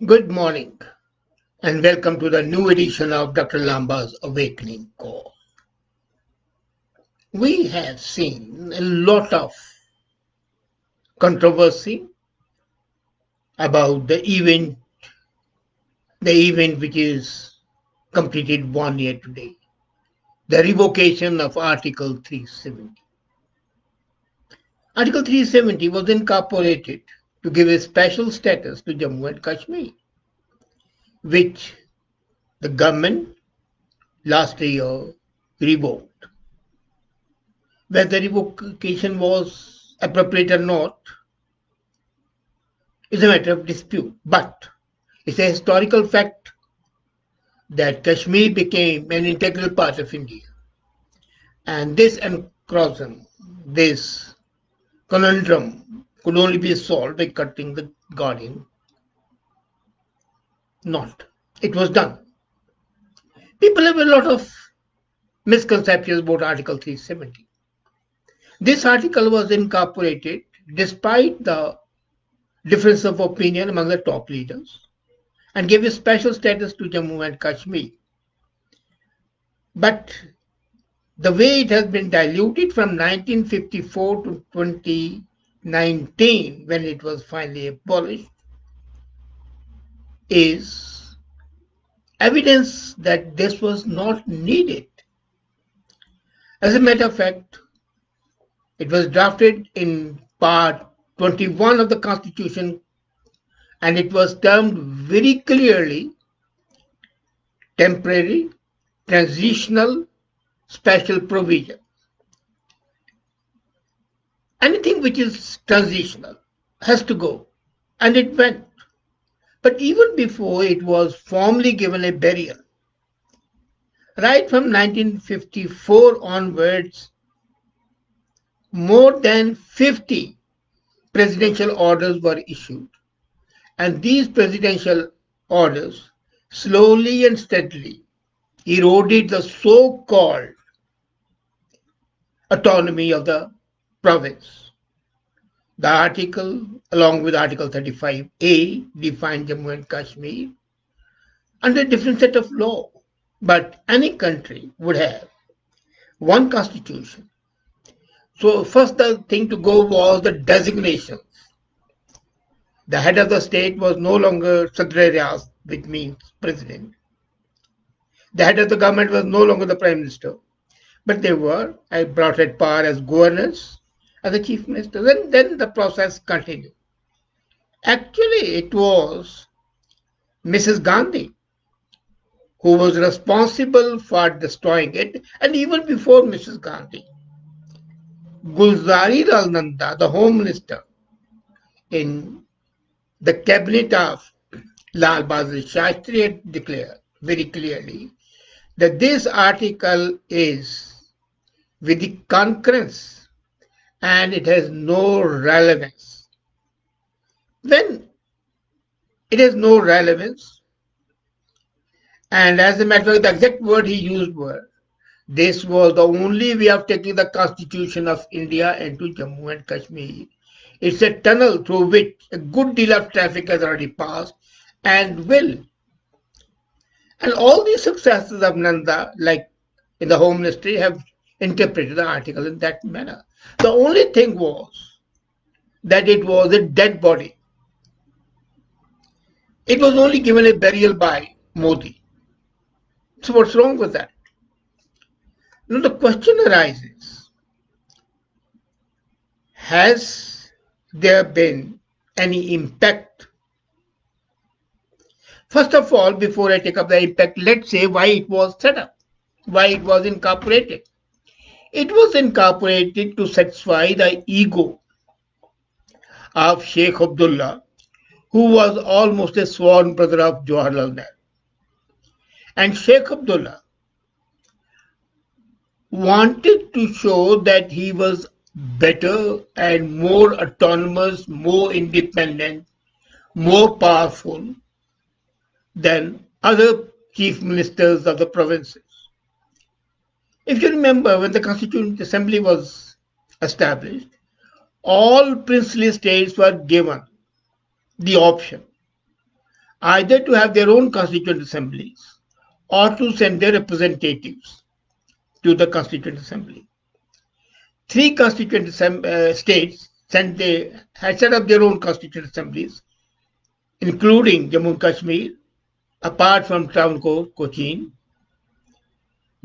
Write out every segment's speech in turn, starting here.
Good morning and welcome to the new edition of Dr. Lamba's Awakening Call. We have seen a lot of controversy about the event which is completed 1 year today, the revocation of Article 370. Article 370 was incorporated to give a special status to Jammu and Kashmir, which the government last year revoked. Whether revocation was appropriate or not is a matter of dispute, but it's a historical fact that Kashmir became an integral part of India. And this anachronism, this conundrum, could only be solved by cutting the Gordian knot. It was done. People have a lot of misconceptions about Article 370. This article was incorporated despite the difference of opinion among the top leaders and gave a special status to Jammu and Kashmir. But the way it has been diluted from 1954 to 2019, when it was finally abolished, is evidence that this was not needed. As a matter of fact, it was drafted in Part 21 of the Constitution and it was termed very clearly temporary, transitional, special provision. Anything which is transitional has to go, and it went. But even before it was formally given a burial, right from 1954 onwards, more than 50 presidential orders were issued, and these presidential orders slowly and steadily eroded the so-called autonomy of the province. The article, along with Article 35A, defined Jammu and Kashmir under a different set of law. But any country would have one constitution. So first the thing to go was the designation. The head of the state was no longer Sadr Rias, which means president. The head of the government was no longer the prime minister, but they were brought at par as governors, as the chief ministers, and then the process continued. Actually, it was Mrs. Gandhi who was responsible for destroying it, and even before Mrs. Gandhi, Gulzari Lal Nanda, the home minister in the cabinet of Lal Bahadur Shastri, had declared very clearly that this article is with the concurrence and it has no relevance. When it has no relevance, and as a matter of fact, the exact word he used were, this was the only way of taking the constitution of India into Jammu and Kashmir. It's a tunnel through which a good deal of traffic has already passed and will. And all these successors of Nanda, like in the Home Ministry, have interpreted the article in that manner. The only thing was that it was a dead body. It was only given a burial by Modi. So what's wrong with that? Now the question arises, has there been any impact? First of all, before I take up the impact, let's say why it was set up, why it was incorporated. It was incorporated to satisfy the ego of Sheikh Abdullah, who was almost a sworn brother of Jawaharlal Nehru. And Sheikh Abdullah wanted to show that he was better and more autonomous, more independent, more powerful than other chief ministers of the provinces. If you remember, when the Constituent Assembly was established, all princely states were given the option either to have their own constituent assemblies or to send their representatives to the Constituent Assembly. Three constituent states had set up their own constituent assemblies, including Jammu and Kashmir, apart from Travancore, Cochin,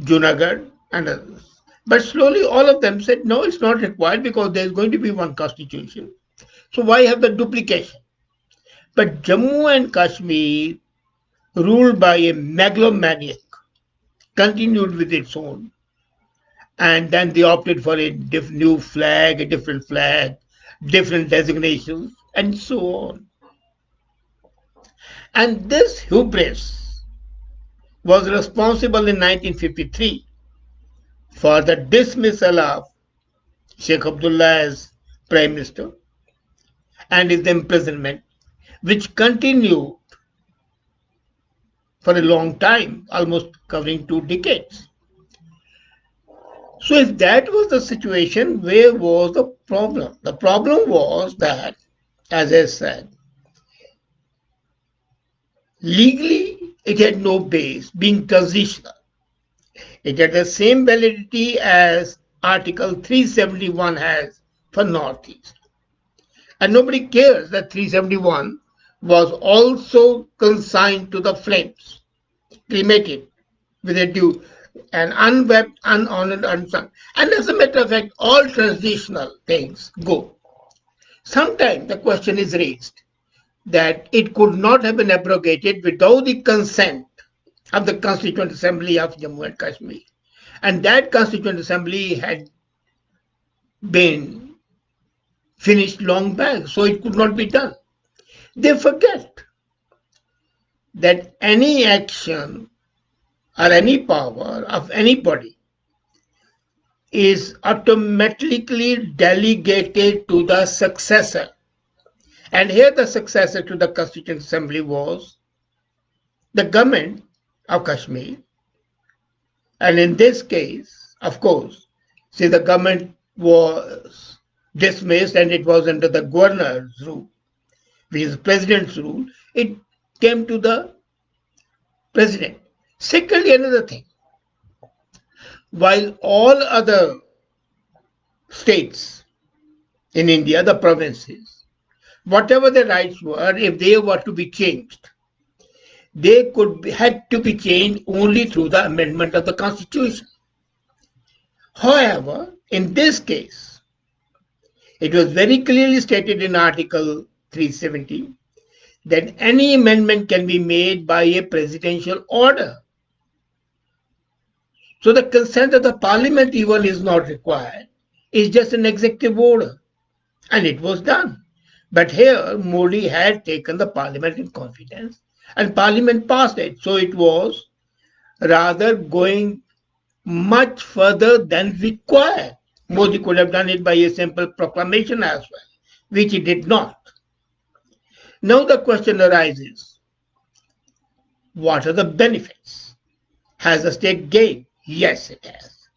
Junagadh, and others. But slowly all of them said, no, it's not required because there's going to be one constitution. So why have the duplication? But Jammu and Kashmir, ruled by a megalomaniac, continued with its own. And then they opted for a new flag, a different flag, different designations, and so on. And this hubris was responsible in 1953 for the dismissal of Sheikh Abdullah as Prime Minister and his imprisonment, which continued for a long time, almost covering 2 decades. So if that was the situation, where was the problem? The problem was that, as I said, legally it had no base, being transitional. It had the same validity as Article 371 has for Northeast. And nobody cares that 371 was also consigned to the flames, cremated with a due, and unwept, unhonored, unsung. And as a matter of fact, all transitional things go. Sometimes the question is raised that it could not have been abrogated without the consent of the Constituent Assembly of Jammu and Kashmir. And that Constituent Assembly had been finished long back, so it could not be done. They forget that any action or any power of anybody is automatically delegated to the successor. And here the successor to the Constituent Assembly was the government of Kashmir. And in this case, of course, since the government was dismissed and it was under the governor's rule, which is the president's rule, it came to the president. Secondly, another thing, while all other states in India, the provinces, whatever their rights were, if they were to be changed, they had to be changed only through the amendment of the Constitution. However, in this case, it was very clearly stated in Article 370 that any amendment can be made by a presidential order. So the consent of the parliament even is not required. It's just an executive order. And it was done. But here, Modi had taken the parliament in confidence and parliament passed it. So it was rather going much further than required. Modi could have done it by a simple proclamation as well, which he did not. Now the question arises, what are the benefits? Has the state gained? Yes, it has.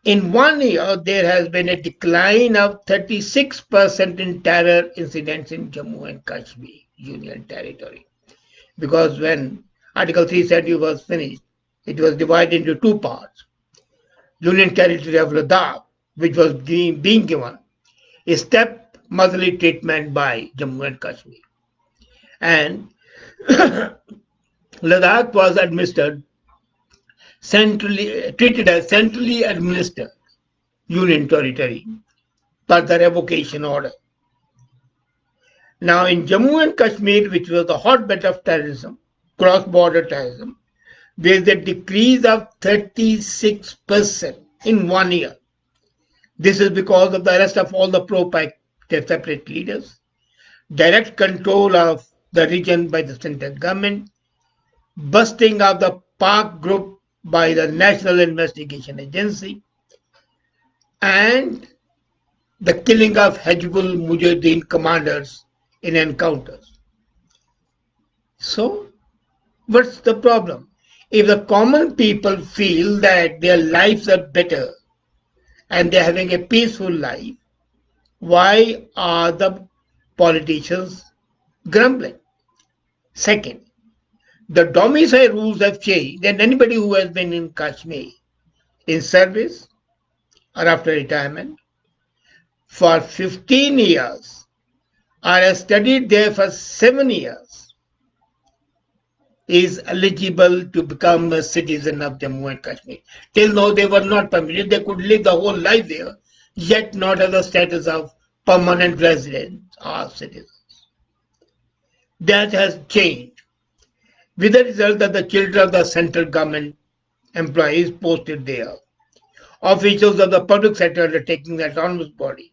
In 1 year, there has been a decline of 36% in terror incidents in Jammu and Kashmir Union Territory. Because when Article 370 was finished, it was divided into 2 parts. Union Territory of Ladakh, which was being given a step-motherly treatment by Jammu and Kashmir. And Ladakh was treated as centrally administered Union Territory per the revocation order. Now in Jammu and Kashmir, which was the hotbed of terrorism, cross-border terrorism, there is a decrease of 36% in 1 year. This is because of the arrest of all the pro-Pak separate leaders, direct control of the region by the central government, busting of the Pak group by the National Investigation Agency, and the killing of Hizbul Mujahideen commanders in encounters. So, what's the problem? If the common people feel that their lives are better and they're having a peaceful life, why are the politicians grumbling? Second, the domicile rules have changed, and anybody who has been in Kashmir in service or after retirement for 15 years or has studied there for 7 years is eligible to become a citizen of Jammu and Kashmir. Till now, they were not permitted. They could live the whole life there, yet not have the status of permanent residents or citizens. That has changed, with the result that the children of the central government employees posted there, officials of the public sector undertaking the autonomous bodies,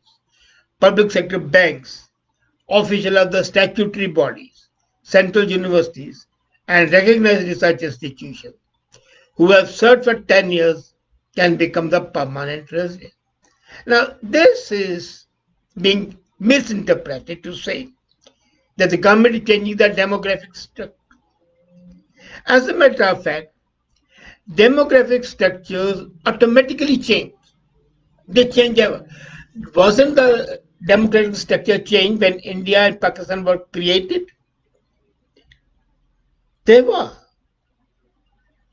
public sector banks, officials of the statutory bodies, central universities, and recognized research institutions who have served for 10 years can become the permanent resident. Now, this is being misinterpreted to say that the government is changing the demographic structure. As a matter of fact, demographic structures automatically change. They change ever. Wasn't the demographic structure changed when India and Pakistan were created? They were.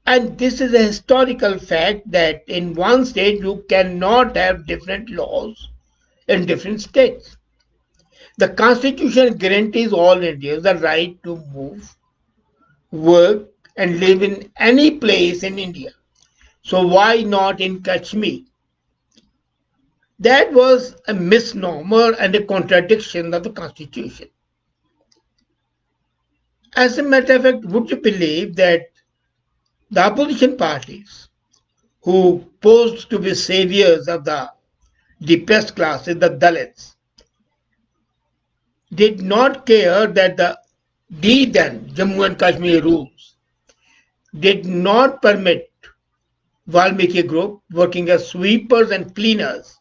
And this is a historical fact that in one state you cannot have different laws in different states. The Constitution guarantees all Indians the right to move, work, and live in any place in India. So why not in Kashmir? That was a misnomer and a contradiction of the Constitution. As a matter of fact, would you believe that the opposition parties, who posed to be saviors of the depressed classes, the Dalits, did not care that the then Jammu and Kashmir rules did not permit Valmiki group working as sweepers and cleaners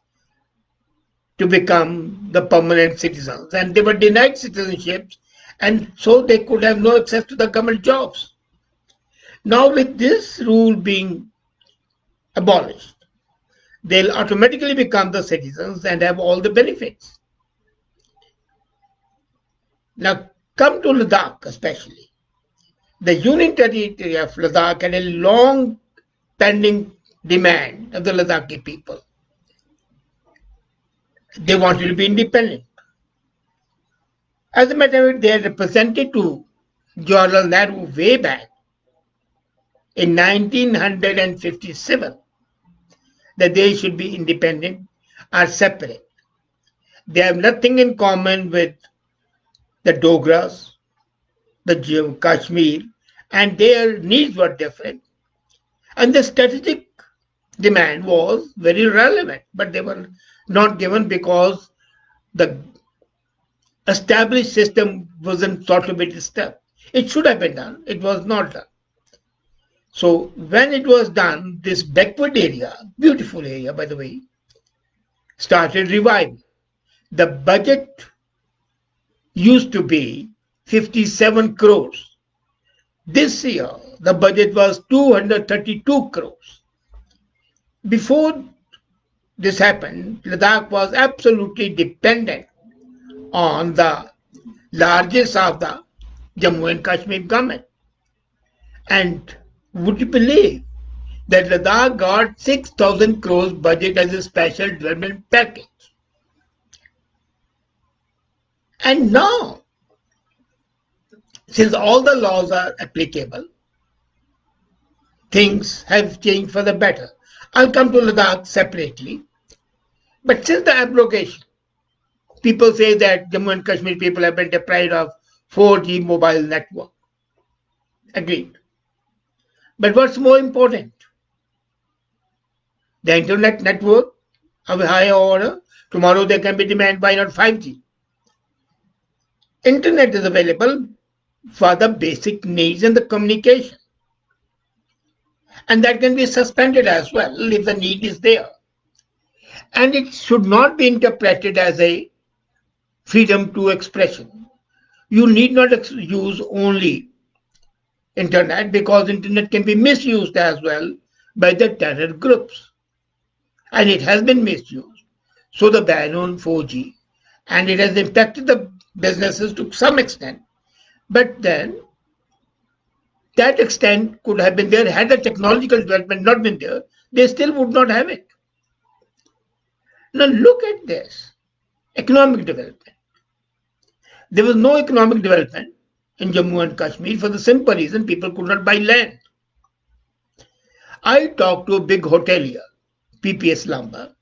to become the permanent citizens, and they were denied citizenships, and so they could have no access to the government jobs. Now with this rule being abolished, they'll automatically become the citizens and have all the benefits. Now come to Ladakh especially. The Union Territory of Ladakh had a long pending demand of the Ladakhi people. They wanted to be independent. As a matter of fact, they had represented to Jawaharlal Nehru way back in 1957 that they should be independent or separate. They have nothing in common with the Dogras, the Kashmir, and their needs were different. And the strategic demand was very relevant, but they were not given because the established system wasn't thought to be disturbed. It should have been done. It was not done. So when it was done, this backward area, beautiful area by the way, started reviving. The budget used to be 57 crores. This year, the budget was 232 crores. Before this happened, Ladakh was absolutely dependent on the largest of the Jammu and Kashmir government. And would you believe that Ladakh got 6,000 crores budget as a special development package? And now, since all the laws are applicable, things have changed for the better. I'll come to Ladakh separately. But since the abrogation, people say that Jammu and Kashmir people have been deprived of 4G mobile network. Agreed. But what's more important? The internet network of a higher order. Tomorrow they can be demanded by not 5G. Internet is available for the basic needs and the communication. And that can be suspended as well if the need is there. And it should not be interpreted as a freedom to expression. You need not use only internet because internet can be misused as well by the terror groups. And it has been misused. So the ban on 4G, and it has impacted the businesses to some extent. But then that extent could have been there had the technological development not been there. They still would not have it. Now look at this economic development. There was no economic development in Jammu and Kashmir for the simple reason people could not buy land. I talked to a big hotelier, PPS Lamba,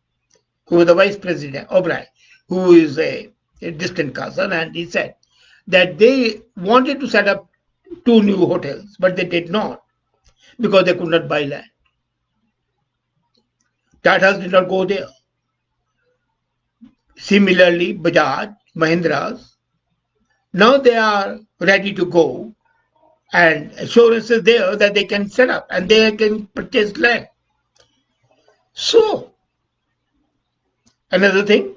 who was the vice president, O'Brien, who is a distant cousin, and he said that they wanted to set up 2 new hotels, but they did not because they could not buy land. Tatas did not go there. Similarly, Bajaj, Mahindras, now they are ready to go, and assurance is there that they can set up and they can purchase land. So, another thing,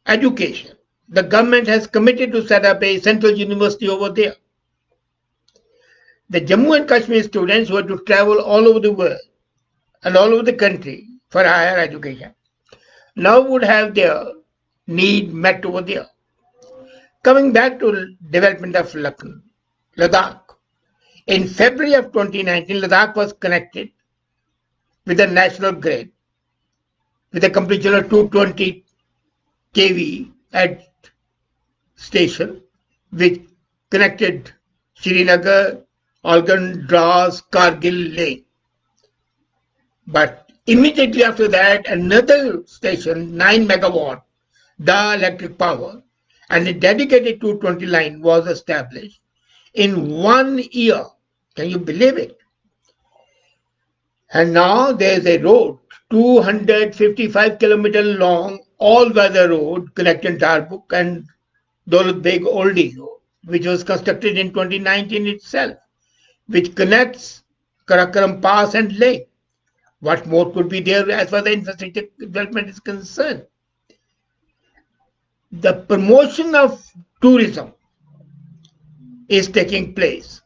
education. The government has committed to set up a central university over there. The Jammu and Kashmir students who are to travel all over the world and all over the country for higher education now would have their need met over there. Coming back to development of Ladakh. In February of 2019, Ladakh was connected with the national grid with a completion of 220 kV at station, which connected Srinagar, Algan, Dras, Kargil, Leh. But immediately after that, another station, 9 megawatt, Da Electric Power, and a dedicated 220 line was established in 1 year. Can you believe it? And now there is a road, 255 kilometer long, all-weather road connecting Darbuk and Daulat Beg Oldie Road, which was constructed in 2019 itself, which connects Karakoram Pass and Leh. What more could be there as far as the infrastructure development is concerned? The promotion of tourism is taking place.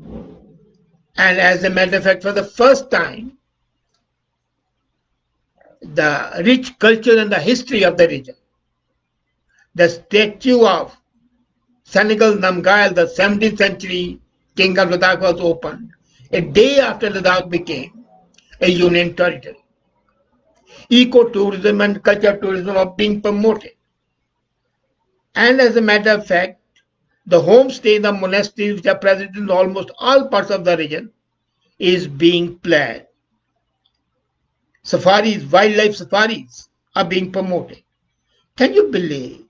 And as a matter of fact, for the first time, the rich culture and the history of the region, the statue of Senegal Namgyal, the 17th century king of Ladakh, was opened a day after Ladakh became a union territory. Eco-tourism and culture tourism are being promoted. And as a matter of fact, the homestays and monasteries which are present in almost all parts of the region is being planned. Safaris, wildlife safaris are being promoted. Can you believe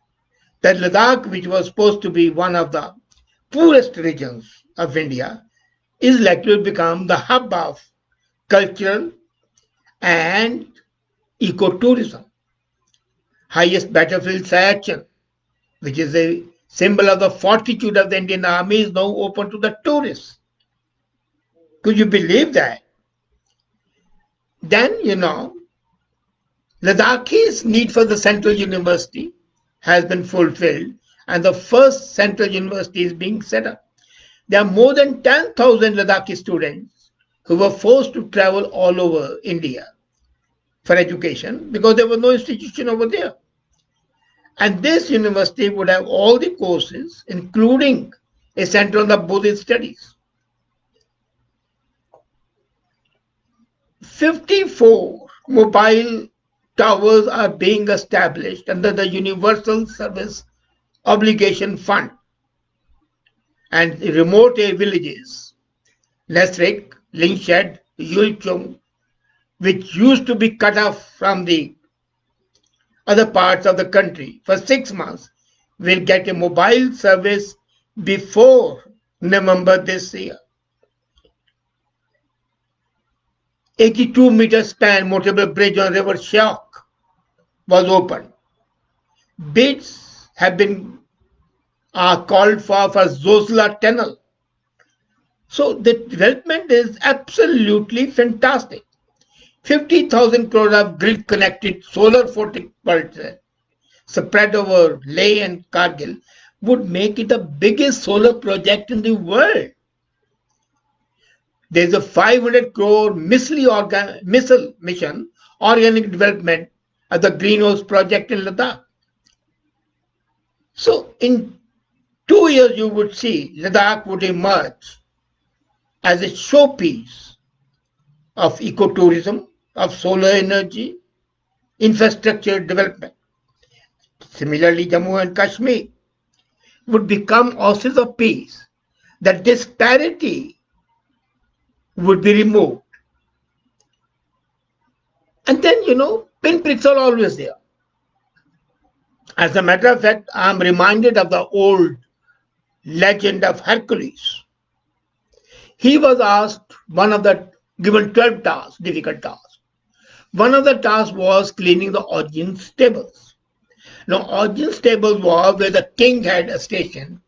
that Ladakh, which was supposed to be one of the poorest regions of India, is likely to become the hub of cultural and ecotourism? Highest battlefield Siachen, which is a symbol of the fortitude of the Indian Army, is now open to the tourists. Could you believe that? Then, Ladakhi's need for the central university has been fulfilled, and the first central university is being set up. There are more than 10,000 Ladakhi students who were forced to travel all over India for education because there was no institution over there. And this university would have all the courses, including a center on the Buddhist studies. 54 mobile towers are being established under the Universal Service Obligation Fund, and remote villages, Nesrik, Lingshed, Yulchung, which used to be cut off from the other parts of the country for 6 months, will get a mobile service before November this year. 82-meter span motorable bridge on River Shyok was opened. Bids have been called for Zosla Tunnel. So the development is absolutely fantastic. 50,000 crore of grid-connected solar photovoltaic spread over Leh and Kargil would make it the biggest solar project in the world. There is a 500 crore missile mission organic development of the greenhouse project in Ladakh. So in 2 years you would see Ladakh would emerge as a showpiece of ecotourism, of solar energy, infrastructure development. Similarly, Jammu and Kashmir would become oases of peace. The disparity would be removed. And then, pinpricks are always there. As a matter of fact, I'm reminded of the old legend of Hercules. He was asked given 12 tasks, difficult tasks. One of the tasks was cleaning the audience stables. Now, audience stables was where the king had a station,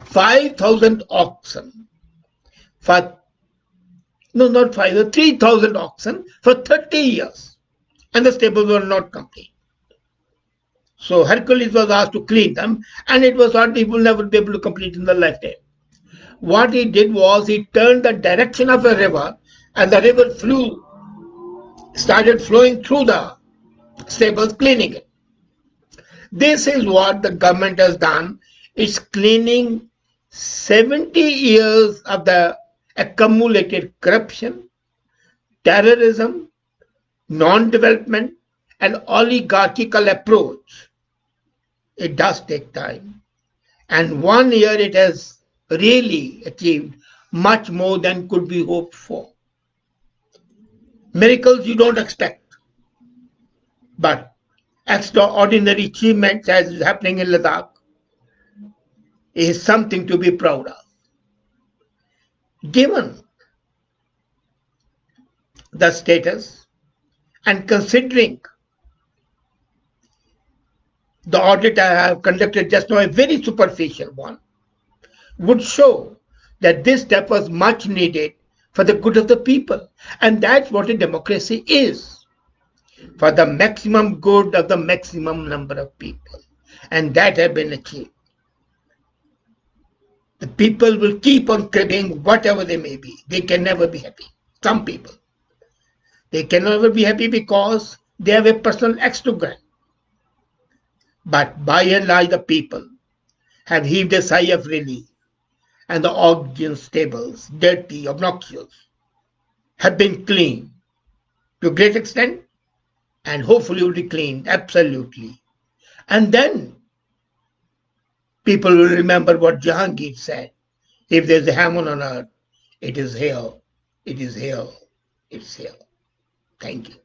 5,000 oxen for, no, not 5, 3,000 oxen for 30 years. And the stables were not complete. So Hercules was asked to clean them, and it was thought he will never be able to complete in the lifetime. What he did was he turned the direction of the river, and the river started flowing through the stables, cleaning it. This is what the government has done. It's cleaning 70 years of the accumulated corruption, terrorism, non-development, and oligarchical approach. It does take time. And 1 year it has really achieved much more than could be hoped for. Miracles you don't expect, but extraordinary achievements as is happening in Ladakh is something to be proud of. Given the status and considering the audit I have conducted just now, a very superficial one, would show that this step was much needed for the good of the people. And that's what a democracy is, for the maximum good of the maximum number of people. And that has been achieved. The people will keep on craving whatever they may be. They can never be happy. Some people. They can never be happy because they have a personal axe to grind. But by and large, the people have heaved a sigh of relief, and the audience tables, dirty, obnoxious, have been cleaned to a great extent, and hopefully will be cleaned absolutely. And then people will remember what Jahangir said. If there's a heaven on earth, it is here, it is here, it's here. Thank you.